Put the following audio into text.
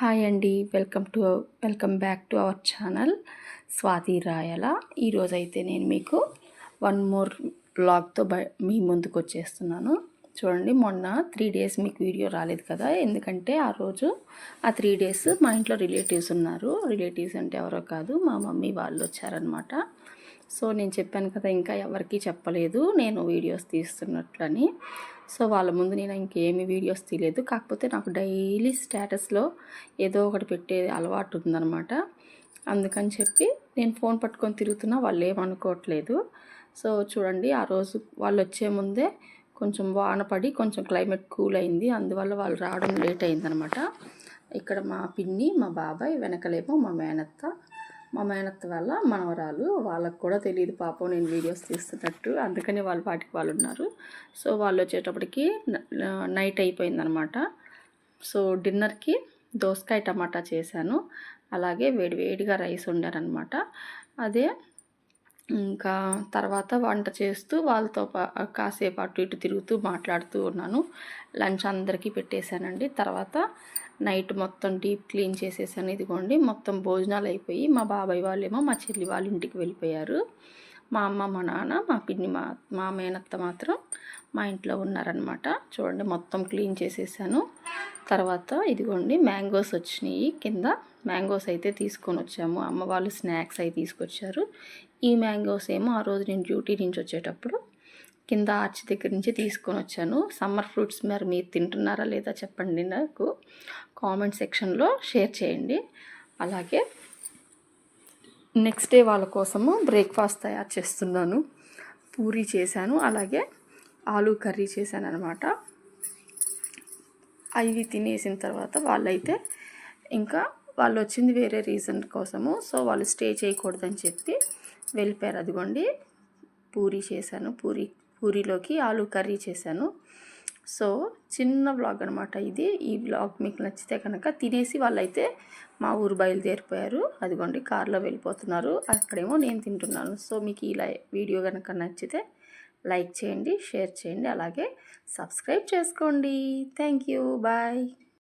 Hi అండి. Welcome back to our channel Swathi Rayala. ఈరోజైతే నేను మీకు వన్ మోర్ వ్లాగ్తో మీ ముందుకు వచ్చేస్తున్నాను. చూడండి, మొన్న 3 డేస్ మీకు వీడియో రాలేదు కదా, ఎందుకంటే ఆ రోజు ఆ 3 డేస్ మా ఇంట్లో రిలేటివ్స్ ఉన్నారు. రిలేటివ్స్ అంటే ఎవరో కాదు, మా మమ్మీ వాళ్ళు వచ్చారనమాట. సో నేను చెప్పాను కదా, ఇంకా ఎవరికీ చెప్పలేదు నేను వీడియోస్ తీస్తున్నట్లని. సో వాళ్ళ ముందు నేను ఇంకేమీ వీడియోస్ తీయలేదు. కాకపోతే నాకు డైలీ స్టేటస్లో ఏదో ఒకటి పెట్టే అలవాటు ఉందన్నమాట. అందుకని చెప్పి నేను ఫోన్ పట్టుకొని తిరుగుతున్నా, వాళ్ళు ఏమనుకోవట్లేదు. సో చూడండి, ఆ రోజు వాళ్ళు వచ్చే ముందే కొంచెం వాన పడి కొంచెం క్లైమేట్ కూల్ అయింది. అందువల్ల వాళ్ళు రావడం లేట్ అయిందనమాట. ఇక్కడ మా పిన్ని, మా బాబాయ్, వెనకలేమో మా మేనత్త వాళ్ళ మనవరాలు. వాళ్ళకు కూడా తెలియదు పాపం నేను వీడియోస్ తీస్తున్నట్టు, అందుకని వాళ్ళ పాటికి వాళ్ళు ఉన్నారు. సో వాళ్ళు వచ్చేటప్పటికి నైట్ అయిపోయిందనమాట. సో డిన్నర్కి దోసకాయ టమాటా చేశాను, అలాగే వేడివేడిగా రైస్ వండారనమాట. అదే ఇంకా తర్వాత వంట చేస్తూ వాళ్ళతో కాసేపు అటు ఇటు తిరుగుతూ మాట్లాడుతూ ఉన్నాను. లంచ్ అందరికీ పెట్టేశానండి. తర్వాత నైట్ మొత్తం డీప్ క్లీన్ చేసేసాను. ఇదిగోండి, మొత్తం భోజనాలు అయిపోయి మా బాబాయ్ వాళ్ళేమో మా చెల్లి వాళ్ళ ఇంటికి వెళ్ళిపోయారు. మా అమ్మ, మా నాన్న, మా పిన్ని, మా మేనత్త మాత్రం మా ఇంట్లో ఉన్నారనమాట. చూడండి, మొత్తం క్లీన్ చేసేసాను. తర్వాత ఇదిగోండి, మ్యాంగోస్ వచ్చినాయి కింద. మ్యాంగోస్ అయితే తీసుకొని వచ్చాము. అమ్మ వాళ్ళు స్నాక్స్ అవి తీసుకొచ్చారు. ఈ మ్యాంగోస్ ఏమో ఆ రోజు నేను డ్యూటీ నుంచి వచ్చేటప్పుడు కింద ఆర్చ్ దగ్గర నుంచి తీసుకొని వచ్చాను. సమ్మర్ ఫ్రూట్స్ మీరు తింటున్నారా లేదా చెప్పండి, నాకు కామెంట్ సెక్షన్లో షేర్ చేయండి. అలాగే నెక్స్ట్ డే వాళ్ళ కోసము బ్రేక్ఫాస్ట్ తయారు చేస్తున్నాను. పూరీ చేశాను, అలాగే ఆలూ కర్రీ చేశాను అనమాట. అవి తినేసిన తర్వాత వాళ్ళైతే ఇంకా వాళ్ళు వచ్చింది వేరే రీజన్ కోసము. సో వాళ్ళు స్టే చేయకూడదని చెప్పి వెళ్ళిపోయారు. అదిగోండి, పూరీ చేశాను, పూరీలోకి ఆలూ కర్రీ చేశాను. సో చిన్న వ్లాగ్ అనమాట ఇది. ఈ వ్లాగ్ మీకు నచ్చితే కనుక, తినేసి వాళ్ళైతే మా ఊరు బయలుదేరిపోయారు. అదిగోండి, కారులో వెళ్ళిపోతున్నారు. అక్కడేమో నేను తింటున్నాను. సో మీకు ఇలా వీడియో కనుక నచ్చితే లైక్ చేయండి, షేర్ చేయండి, అలాగే సబ్స్క్రైబ్ చేసుకోండి. Thank you, bye.